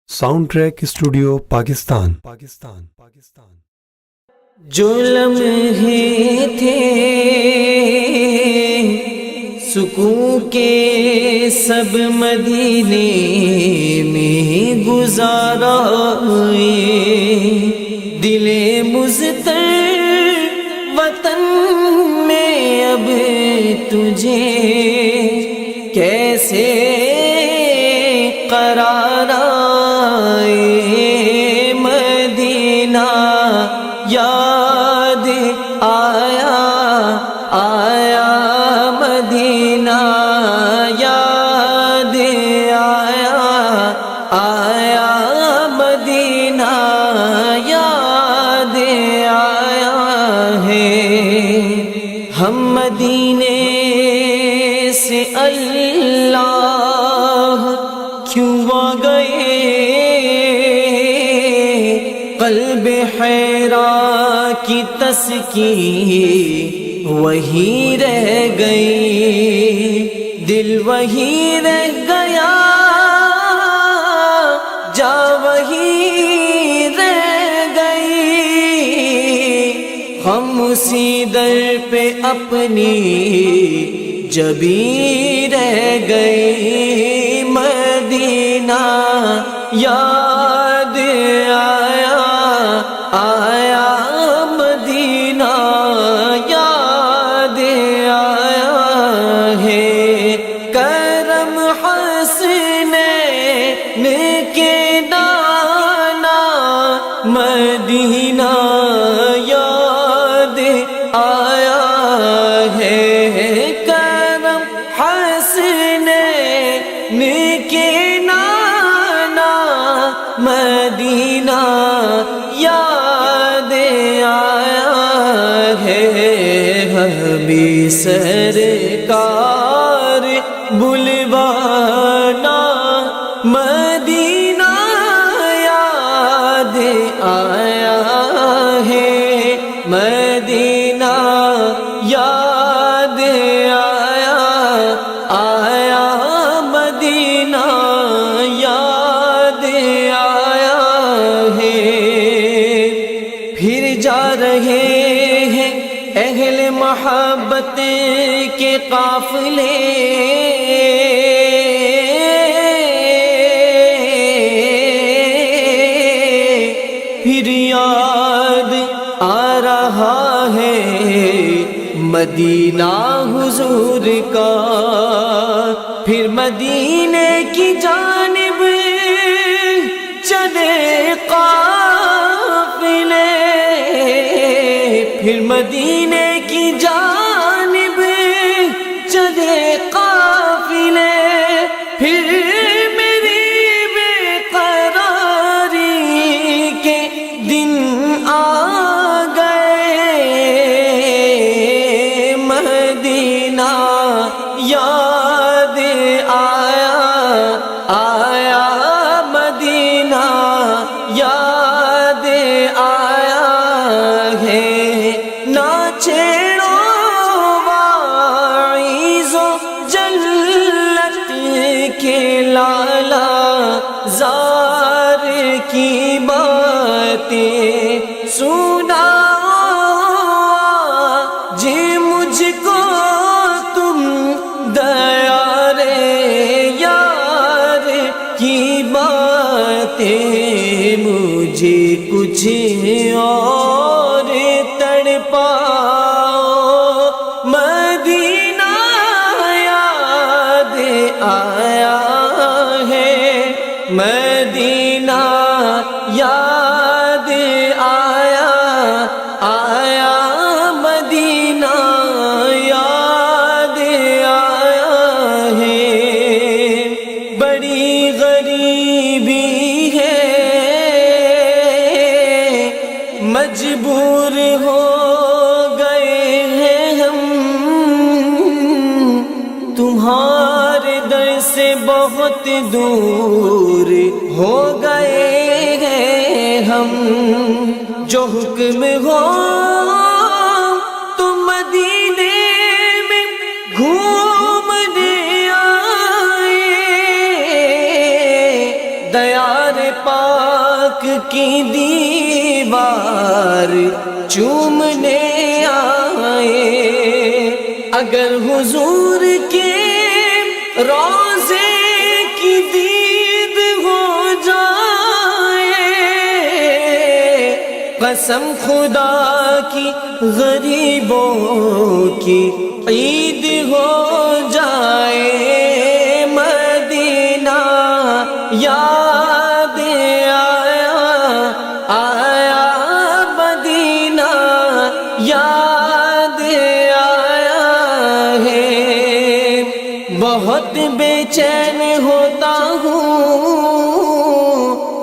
Sound track studio Pakistan. جو لمحے تھے سکون کے سب مدینے میں گزارا، دل مضطر وطن میں اب تجھے کیسے قرار آئے؟ مدینہ یاد آیا آیا، مدینہ یاد آیا آیا، مدینہ یاد آیا ہے۔ ہم مدینے سے اللہ کیوں آ گئے؟ قلب حیران کی تسکین وہی رہ گئی، دل وہی رہ گیا، جا وہی رہ گئی۔ ہم اسی در پہ اپنی جبیں رہ گئی، مدینہ یاد آیا آیا، مدینہ یاد آیا ہے۔ کرم حسنین کے دانا مدینہ یاد آیا ہے۔ کرم حسنین کے نانا مدینہ یاد آیا ہے۔ ہمیں سرکار بلوانا مدینہ یاد آیا ہے، مدینہ یاد آیا آیا، مدینہ یاد آیا ہے۔ پھر جا رہے ہیں اہل محبت کے قافلے، پھر یاد آ رہا ہے مدینہ حضور کا، پھر مدینے کی جانب چلے قافلے، پھر مدینے کی جانب چلے قافلے، پھر میری بے قراری کے دن آ گئے، مدینہ یاد آیا آیا، مدینہ یاد آیا ہے۔ نہ چھیڑو واعظو جلت کے لالا زار کی باتیں سناؤ، جی مجھ کو تم دیارے یار کی باتیں، مجھے کچھ اور تڑپاؤ، مدینہ یاد آیا ہے، مدینہ یاد آیا آیا، مدینہ یاد آیا ہے۔ بڑی غریبی ہے، مجبور ہو گئے ہیں ہم، تمہارے در سے بہت دور ہو گئے ہیں ہم۔ جو حکم ہو تم مدینے میں گھومنے آئے، دیار پاک کی دیوار چومنے آئے، اگر حضور کے روضے کی دید ہو جائے، قسم خدا کی غریبوں کی عید ہو جائے، مدینہ یاد آیا مدینہ یاد آیا ہے، بہت بے چین ہوتا ہوں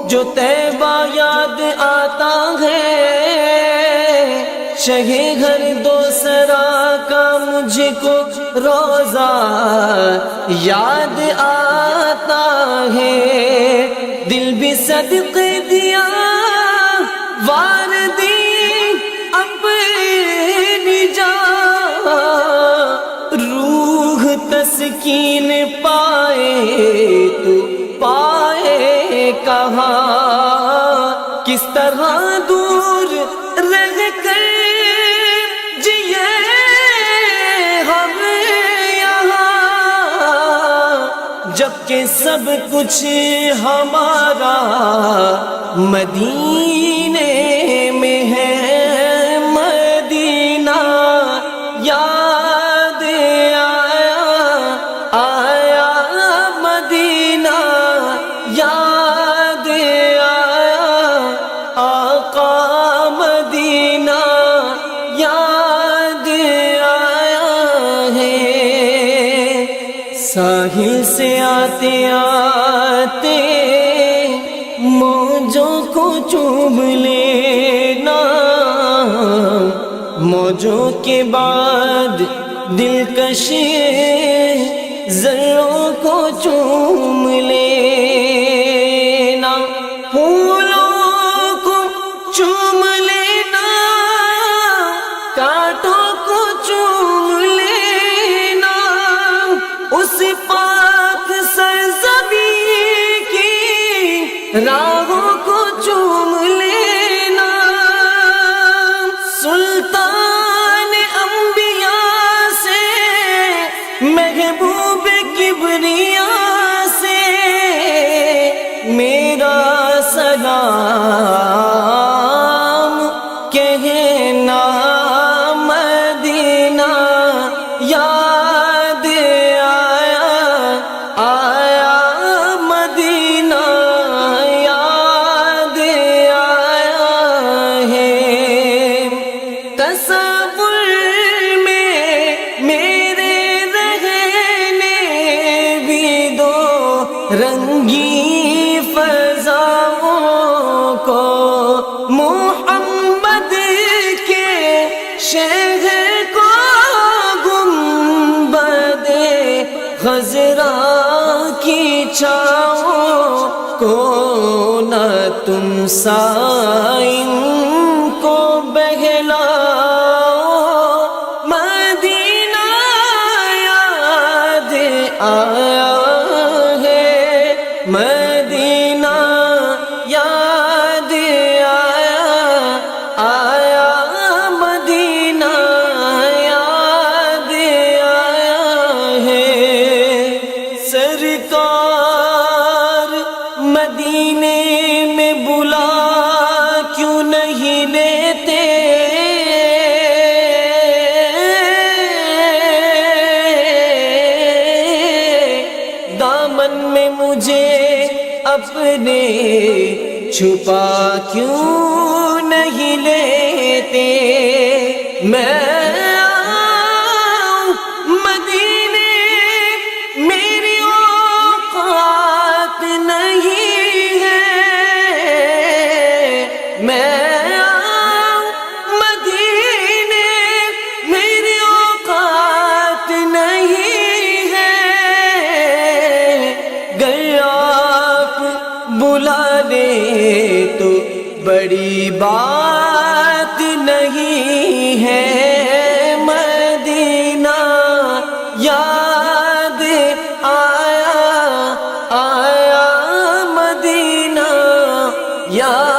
جو طیبہ یاد آتا ہے، شہ گھر دوسرا کا مجھ کو روزہ یاد آتا ہے، دل بھی صدقے دیا واردی اپنی جا، روح تسکین پائے تو پائے کہاں، کس طرح دور رہ کر جیے ہم یہاں، جبکہ سب کچھ ہمارا مدینے میں ہے، مدینہ یاد آیا مدینہ یاد آیا، آقا مدینہ یاد آیا ہے، ساحل سے آتے آتے موجوں کو چوم لینا، موجوں کے بعد دلکش ذروں کو چوم لینا، پھولوں کو چوم لینا، کانٹوں کو چوم لینا، اس پاک سرزمین کی راہوں کو چوم لینا، سلطان انبیاء سے محبوب کبریا سے میرا سلام کہنا، مدینہ یاد آیا مدینہ یاد آیا ہے، تصور میں میرے رہنے بھی دو رنگی فضاؤں کو، محمد کے شہر کو، گنبد خضرا کی چھاؤں کو، نہ تم سائن کو بہلاؤ، مدینہ یاد آیا ہے، مدینہ یاد آیا مدینہ یاد آیا ہے، سرکار مدینے میں بلا کیوں نہیں لیتے، دامن میں مجھے اپنے چھپا کیوں نہیں لیتے، میں آؤں مدینے میری اوقات نہیں ہے، میں آؤں مدینے میری اوقات نہیں ہے، گر آپ بلا لے تو بڑی بات نہیں ہے، مدینہ یاد آیا مدینہ یا